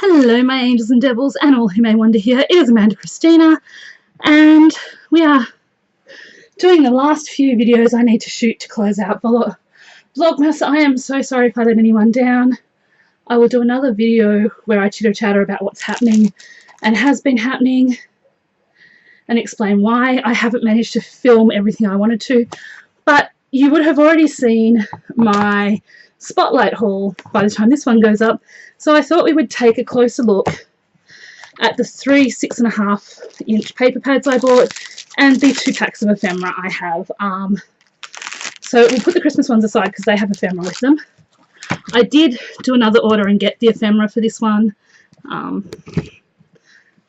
Hello my angels and devils and all who may wander here. It is Amanda Christina and we are doing the last few videos I need to shoot to close out Vlogmas. I am so sorry if I let anyone down. I will do another video where I chitter chatter about what's happening and has been happening and explain why I haven't managed to film everything I wanted to, but you would have already seen my spotlight haul by the time this one goes up, so I thought we would take a closer look at the 3 6.5 inch paper pads I bought and the 2 packs of ephemera I have. So we'll put the Christmas ones aside because they have ephemera with them. I did do another order and get the ephemera for this one.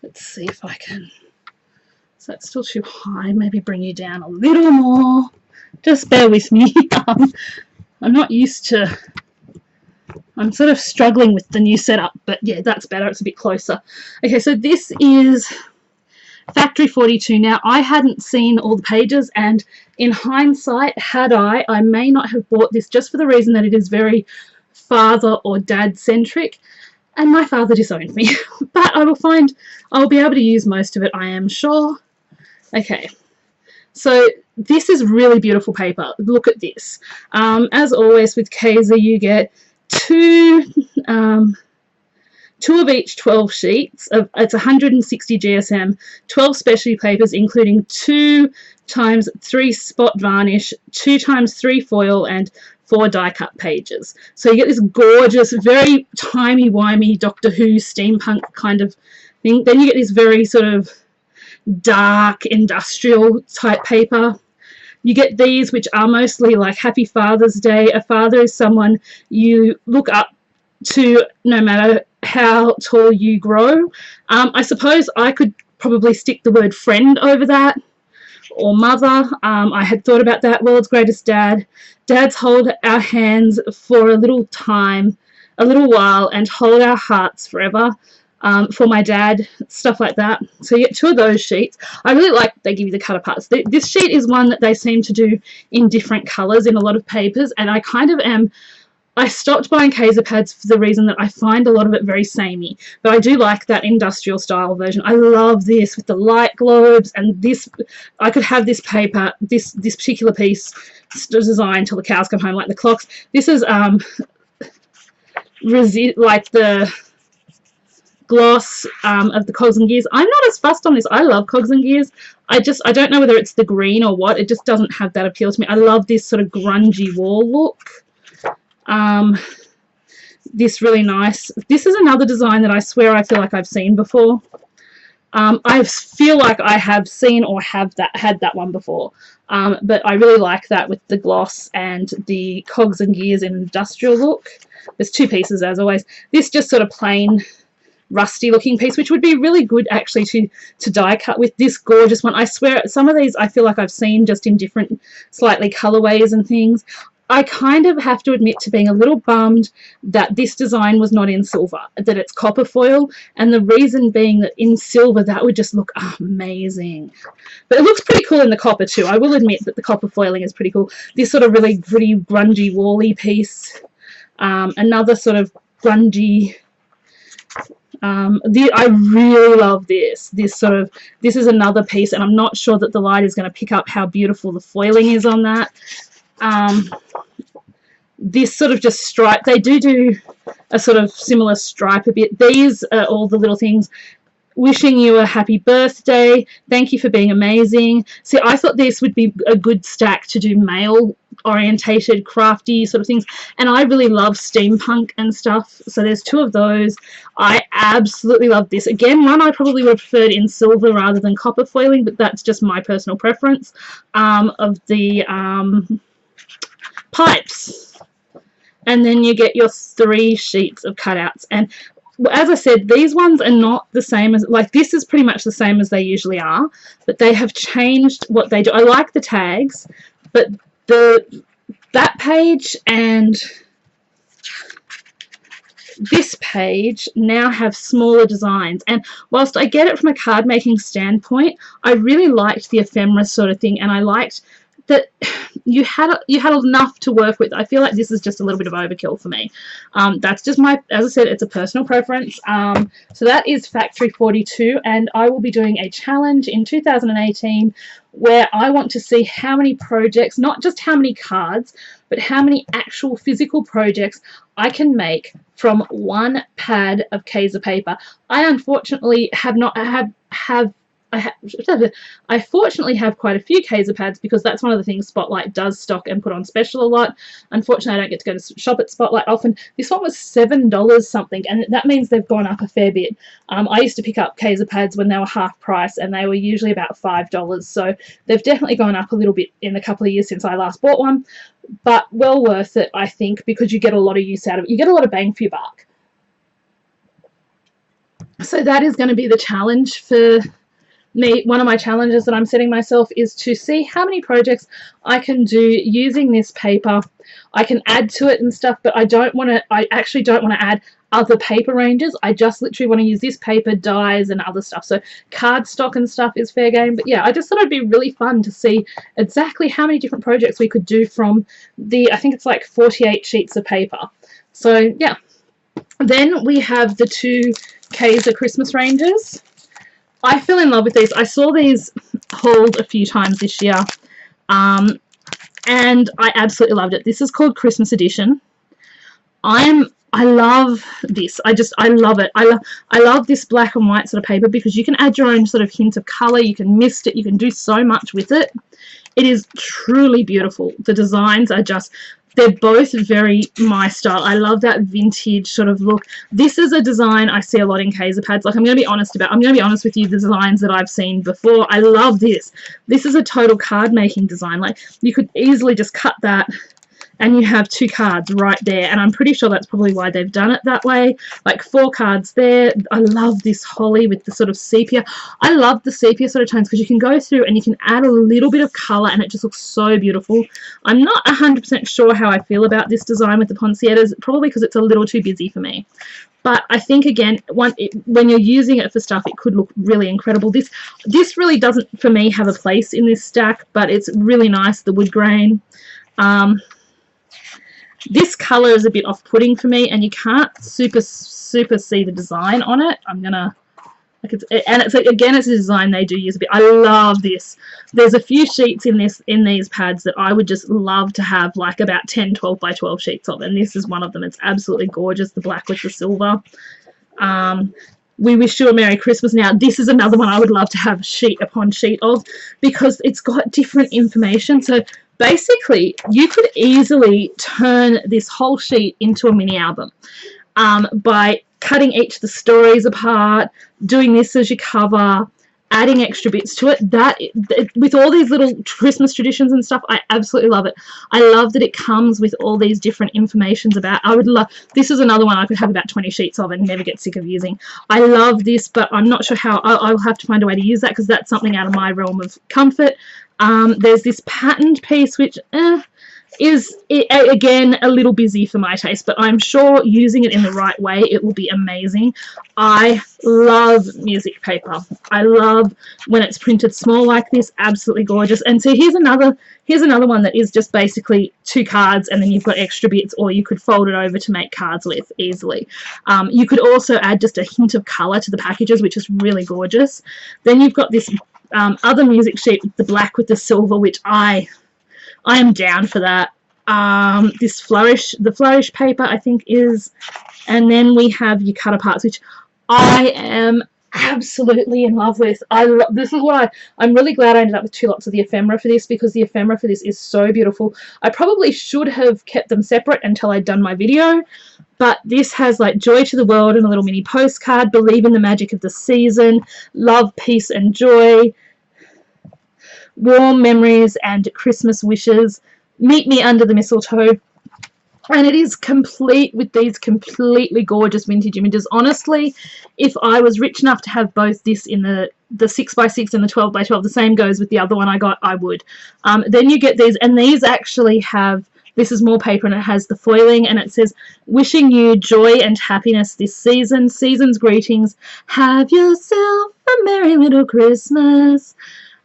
Let's see if I can. So that's still too high. Maybe bring you down a little more. Just bear with me. I'm not used to, I'm sort of struggling with the new setup, but yeah, that's better. It's a bit closer. Okay, so this is Factory 42. Now, I hadn't seen all the pages, and in hindsight, had I may not have bought this just for the reason that it is very father or dad centric, and my father disowned me. But I'll be able to use most of it, I am sure. Okay. So this is really beautiful paper. Look at this. As always with Kaiser, you get two of each 12 sheets. It's 160 GSM, 12 specialty papers, including 2 times 3 spot varnish, 2 times 3 foil, and 4 die cut pages. So you get this gorgeous, very timey-wimey Doctor Who steampunk kind of thing. Then you get this very sort of dark industrial type paper. You get these, which are mostly like Happy Father's Day. A father is someone you look up to no matter how tall you grow. I suppose I could probably stick the word friend over that, or mother. I had thought about that. World's Greatest Dad. Dads hold our hands for a little time, a little while, and hold our hearts forever. For my dad, stuff like that. So you get 2 of those sheets. I really like they give you the cut aparts. This sheet is one that they seem to do in different colours in a lot of papers, and I kind of am. I stopped buying Kaiser pads for the reason that I find a lot of it very samey, but I do like that industrial style version. I love this with the light globes, and this, I could have this paper, this particular piece designed till the cows come home, like the clocks. This is like the gloss of the Cogs and Gears. I'm not as fussed on this. I love Cogs and Gears. I don't know whether it's the green or what. It just doesn't have that appeal to me. I love this sort of grungy wall look. This really nice. This is another design that I swear I feel like I've seen before. I feel like I have seen or had that one before. But I really like that with the gloss and the Cogs and Gears industrial look. There's 2 pieces as always. This just sort of plain rusty looking piece, which would be really good actually to die cut with. This gorgeous one. I swear some of these I feel like I've seen just in different slightly colorways and things. I kind of have to admit to being a little bummed that this design was not in silver, that it's copper foil, and the reason being that in silver that would just look amazing. But it looks pretty cool in the copper too. I will admit that the copper foiling is pretty cool. This sort of really gritty, grungy, wally piece. Another sort of grungy. I really love this. This is another piece, and I'm not sure that the light is going to pick up how beautiful the foiling is on that. This sort of just stripe, they do a sort of similar stripe a bit. These are all the little things. Wishing you a happy birthday. Thank you for being amazing. See, I thought this would be a good stack to do male orientated crafty sort of things, and I really love steampunk and stuff, so there's 2 of those. I absolutely love this. Again, one I probably would have preferred in silver rather than copper foiling, but that's just my personal preference. Of the pipes, and then you get your 3 sheets of cutouts. And as I said, these ones are not the same as, like, this is pretty much the same as they usually are, but they have changed what they do. I like the tags, but that page and this page now have smaller designs, and whilst I get it from a card making standpoint, I really liked the ephemera sort of thing, and I liked that you had enough to work with. I feel like this is just a little bit of overkill for me. That's just as I said, it's a personal preference. So that is Factory 42, and I will be doing a challenge in 2018 where I want to see how many projects, not just how many cards, but how many actual physical projects I can make from one pad of Kaiser paper. I unfortunately I fortunately have quite a few Kaiser pads because that's one of the things Spotlight does stock and put on special a lot. Unfortunately, I don't get to go to shop at Spotlight often. This one was $7 something, and that means they've gone up a fair bit. I used to pick up Kaiser pads when they were half price, and they were usually about $5. So they've definitely gone up a little bit in the couple of years since I last bought one, but well worth it, I think, because you get a lot of use out of it. You get a lot of bang for your buck. So that is going to be the challenge for me. One of my challenges that I'm setting myself is to see how many projects I can do using this paper. I can add to it and stuff, but I actually don't want to add other paper ranges. I just literally want to use this paper, dyes and other stuff. So cardstock and stuff is fair game. But yeah, I just thought it'd be really fun to see exactly how many different projects we could do from I think it's like 48 sheets of paper. So yeah. Then we have the two Kaiser Christmas ranges. I fell in love with these. I saw these hauled a few times this year, and I absolutely loved it. This is called Christmas Edition. I love this. I love it. I love this black and white sort of paper because you can add your own sort of hint of colour. You can mist it. You can do so much with it. It is truly beautiful. The designs are just... they're both very my style. I love that vintage sort of look. This is a design I see a lot in Kaiser pads. Like, I'm going to be honest with you, the designs that I've seen before. I love this. This is a total card making design. Like, you could easily just cut that and you have two cards right there, and I'm pretty sure that's probably why they've done it that way. Like 4 cards there. I love this holly with the sort of sepia. I love the sepia sort of tones because you can go through and you can add a little bit of colour and it just looks so beautiful. I'm not 100% sure how I feel about this design with the poinsettias, probably because it's a little too busy for me. But I think, again, when you're using it for stuff, it could look really incredible. This really doesn't, for me, have a place in this stack, but it's really nice, the wood grain. This colour is a bit off-putting for me, and you can't super see the design on it. I'm gonna, like, it's again, it's a design they do use a bit. I love this. There's a few sheets in these pads that I would just love to have, like about 10 12 by 12 sheets of, and this is one of them. It's absolutely gorgeous, the black with the silver. We wish you a Merry Christmas. Now, this is another one I would love to have sheet upon sheet of because it's got different information. So basically, you could easily turn this whole sheet into a mini album by cutting each of the stories apart, doing this as your cover, adding extra bits to it. With all these little Christmas traditions and stuff, I absolutely love it. I love that it comes with all these different informations about. This is another one I could have about 20 sheets of and never get sick of using. I love this, but I'm not sure how. I'll have to find a way to use that because that's something out of my realm of comfort. There's this patterned piece which is, again, a little busy for my taste, but I'm sure using it in the right way, it will be amazing. I love music paper. I love when it's printed small like this. Absolutely gorgeous. And so here's another one that is just basically 2 cards, and then you've got extra bits, or you could fold it over to make cards with easily. You could also add just a hint of colour to the packages, which is really gorgeous. Then you've got this other music sheet, the black with the silver, which I am down for that. The flourish paper, I think, is, and then we have your cut aparts, which I am absolutely in love with. This is why I'm really glad I ended up with 2 lots of the ephemera for this, because the ephemera for this is so beautiful. I probably should have kept them separate until I'd done my video, but this has like joy to the world and a little mini postcard, believe in the magic of the season, love, peace and joy, warm memories and Christmas wishes, meet me under the mistletoe. And it is complete with these completely gorgeous vintage images. Honestly, if I was rich enough to have both this in the 6x6 and the 12x12, the same goes with the other one I got, I would. Then you get these, and these actually have, this is more paper and it has the foiling, and it says, wishing you joy and happiness this season, season's greetings, have yourself a merry little Christmas.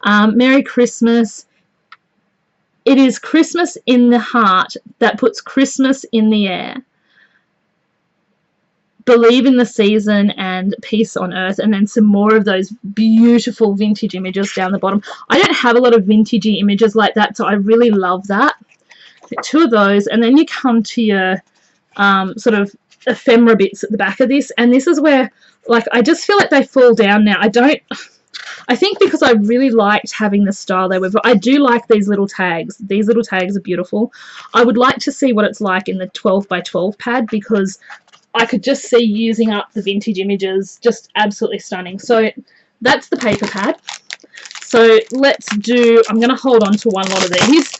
Merry Christmas. It is Christmas in the heart that puts Christmas in the air. Believe in the season and peace on earth, and then some more of those beautiful vintage images down the bottom. I don't have a lot of vintagey images like that, so I really love that. Two of those, and then you come to your sort of ephemera bits at the back of this, and this is where, like, I just feel like they fall down now. I think because I really liked having the style they were, but I do like these little tags. These little tags are beautiful. I would like to see what it's like in the 12 by 12 pad, because I could just see using up the vintage images. Just absolutely stunning. So that's the paper pad. So let's do, I'm going to hold on to one lot of these.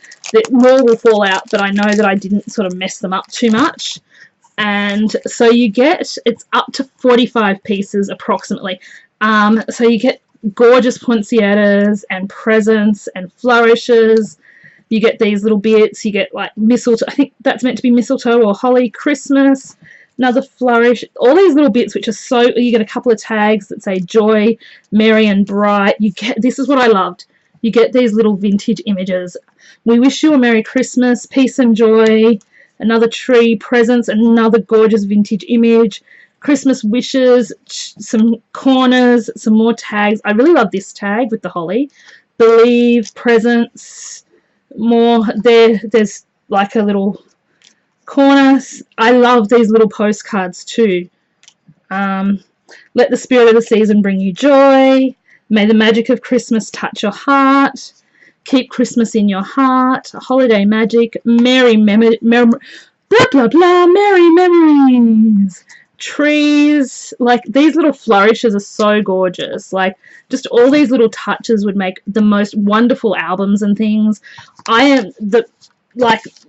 More will fall out, but I know that I didn't sort of mess them up too much. And so you get, it's up to 45 pieces approximately. So you get gorgeous poinsettias and presents and flourishes. You get these little bits. You get like mistletoe. I think that's meant to be mistletoe or holly, Christmas. Another flourish, all these little bits which are so, you get a couple of tags that say joy, merry and bright. You get, this is what I loved, you get these little vintage images. We wish you a Merry Christmas, peace and joy, another tree, presents, another gorgeous vintage image, Christmas wishes, some corners, some more tags. I really love this tag with the holly. Believe, presents, more, there's like a little corners. I love these little postcards too. Let the spirit of the season bring you joy. May the magic of Christmas touch your heart. Keep Christmas in your heart. Holiday magic. Merry blah blah blah. Merry memories. Trees. Like, these little flourishes are so gorgeous. Like, just all these little touches would make the most wonderful albums and things. Like,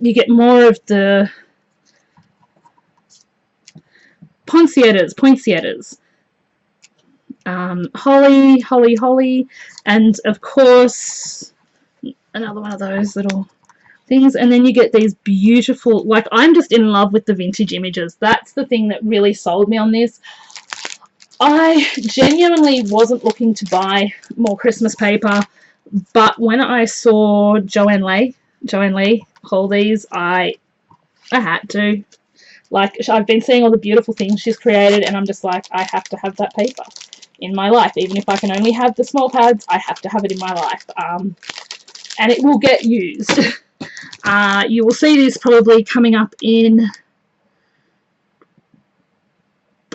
you get more of the poinsettias, holly, and of course another one of those little things. And then you get these beautiful, like, I'm just in love with the vintage images. That's the thing that really sold me on this. I genuinely wasn't looking to buy more Christmas paper, but when I saw Joanne Lee haul these, I had to. Like, I've been seeing all the beautiful things she's created, and I'm just like, I have to have that paper in my life. Even if I can only have the small pads, I have to have it in my life. And it will get used. You will see this probably coming up in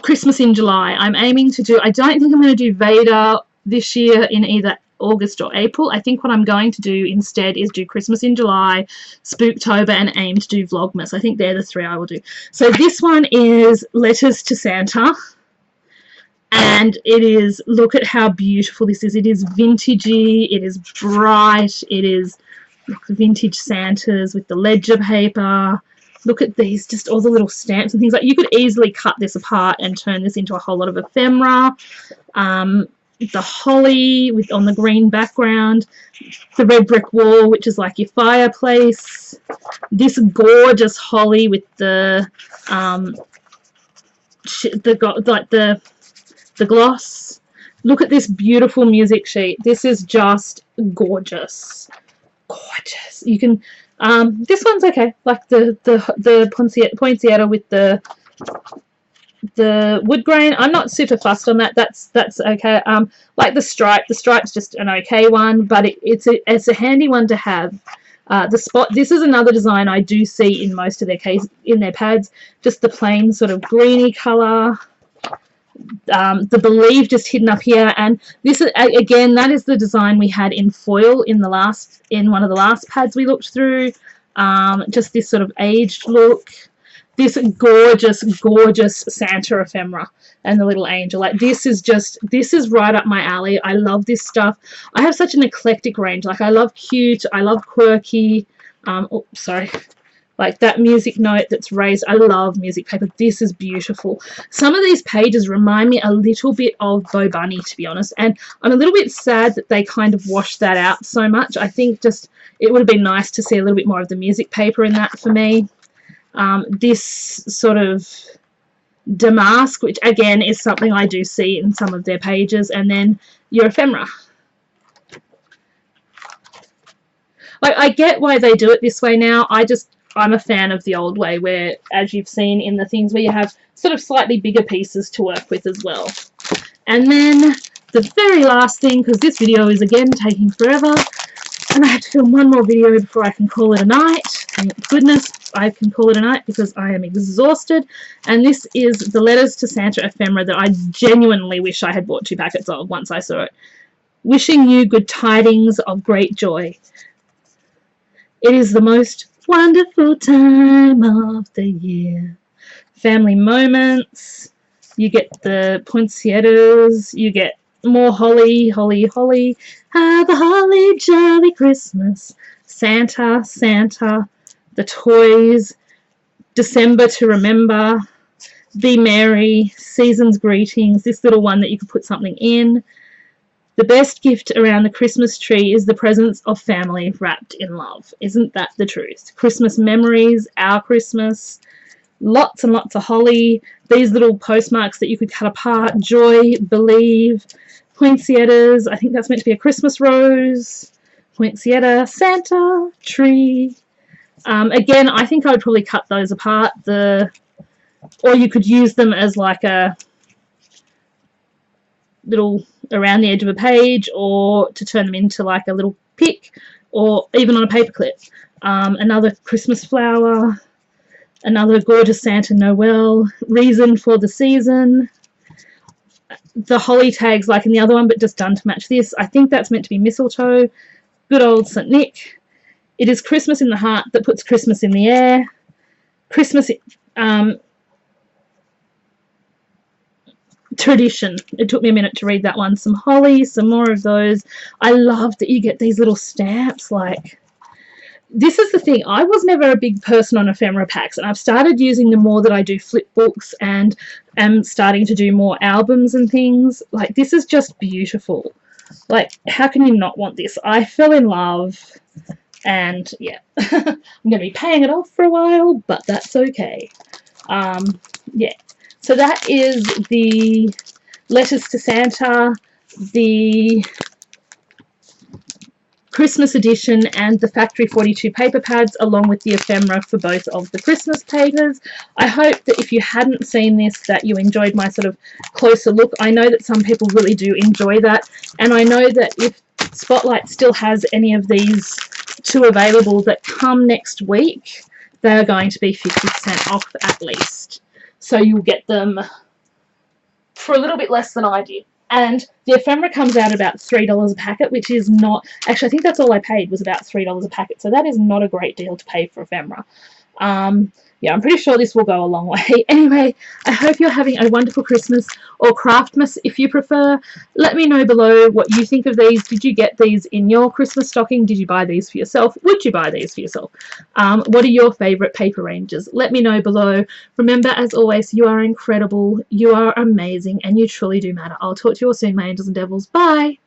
Christmas in July. I'm aiming to do, I don't think I'm going to do Vader this year in either August or April. I think what I'm going to do instead is do Christmas in July, Spooktober, and aim to do Vlogmas. I think they're the three I will do. So this one is Letters to Santa, and it is, look at how beautiful this is. It is vintagey, it is bright, it is vintage Santas with the ledger paper. Look at these, just all the little stamps and things. Like, you could easily cut this apart and turn this into a whole lot of ephemera. The holly with on the green background, the red brick wall, which is like your fireplace, this gorgeous holly with the gloss. Look at this beautiful music sheet. This is just gorgeous. You can this one's okay, like the poinsettia with the wood grain. I'm not super fussed on that. That's okay. Like the stripe's just an okay one, but it's a handy one to have. The spot, this is another design I do see in most of their pads, just the plain sort of greeny color. The Believe just hidden up here, and this is, again, that is the design we had in foil in one of the last pads we looked through. Just this sort of aged look. This gorgeous Santa ephemera and the little angel. Like, this is right up my alley. I love this stuff. I have such an eclectic range. Like, I love cute, I love quirky. Oh, sorry. Like that music note that's raised. I love music paper. This is beautiful. Some of these pages remind me a little bit of Bo Bunny, to be honest. And I'm a little bit sad that they kind of washed that out so much. I think just it would have been nice to see a little bit more of the music paper in that for me. This sort of damask, which again is something I do see in some of their pages. And then your ephemera. Like, I get why they do it this way now. I'm a fan of the old way where, as you've seen in the things where you have sort of slightly bigger pieces to work with as well. And then the very last thing, because this video is again taking forever, and I have to film one more video before I can call it a night. Thank goodness I can call it a night because I am exhausted. And this is the Letters to Santa ephemera that I genuinely wish I had bought 2 packets of once I saw it. Wishing you good tidings of great joy. It is the most wonderful time of the year. Family moments. You get the poinsettias. You get more holly, holly, holly. Have a holly jolly Christmas. Santa, Santa. The toys. December to remember. Be merry. Season's greetings. This little one that you could put something in. The best gift around the Christmas tree is the presence of family wrapped in love. Isn't that the truth? Christmas memories, our Christmas, lots and lots of holly, these little postmarks that you could cut apart, joy, believe, poinsettias, I think that's meant to be a Christmas rose, poinsettia, Santa, tree. Again, I think I would probably cut those apart, or you could use them as like a little around the edge of a page, or to turn them into like a little pick, or even on a paper clip. Another Christmas flower, another gorgeous Santa Noel, reason for the season, the holly tags like in the other one but just done to match this. I think that's meant to be mistletoe. Good old St. Nick. It is Christmas in the heart that puts Christmas in the air. Christmas tradition. It took me a minute to read that one. Some holly, some more of those. I love that you get these little stamps. Like, this is the thing. I was never a big person on ephemera packs, and I've started using them more that I do flip books and am starting to do more albums and things. Like, this is just beautiful. Like, how can you not want this? I fell in love, and yeah, I'm going to be paying it off for a while, but that's okay. Yeah. So that is the Letters to Santa, the Christmas edition, and the Factory 42 paper pads, along with the ephemera for both of the Christmas papers. I hope that if you hadn't seen this, that you enjoyed my sort of closer look. I know that some people really do enjoy that, and I know that if Spotlight still has any of these 2 available that come next week, they are going to be 50% off at least. So you'll get them for a little bit less than I did. And the ephemera comes out about $3 a packet, which is not... Actually, I think that's all I paid was about $3 a packet. So that is not a great deal to pay for ephemera. Yeah, I'm pretty sure this will go a long way. Anyway, I hope you're having a wonderful Christmas, or Craftmas if you prefer. Let me know below what you think of these. Did you get these in your Christmas stocking? Did you buy these for yourself? Would you buy these for yourself? What are your favourite paper ranges? Let me know below. Remember, as always, you are incredible, you are amazing, and you truly do matter. I'll talk to you all soon, my angels and devils. Bye!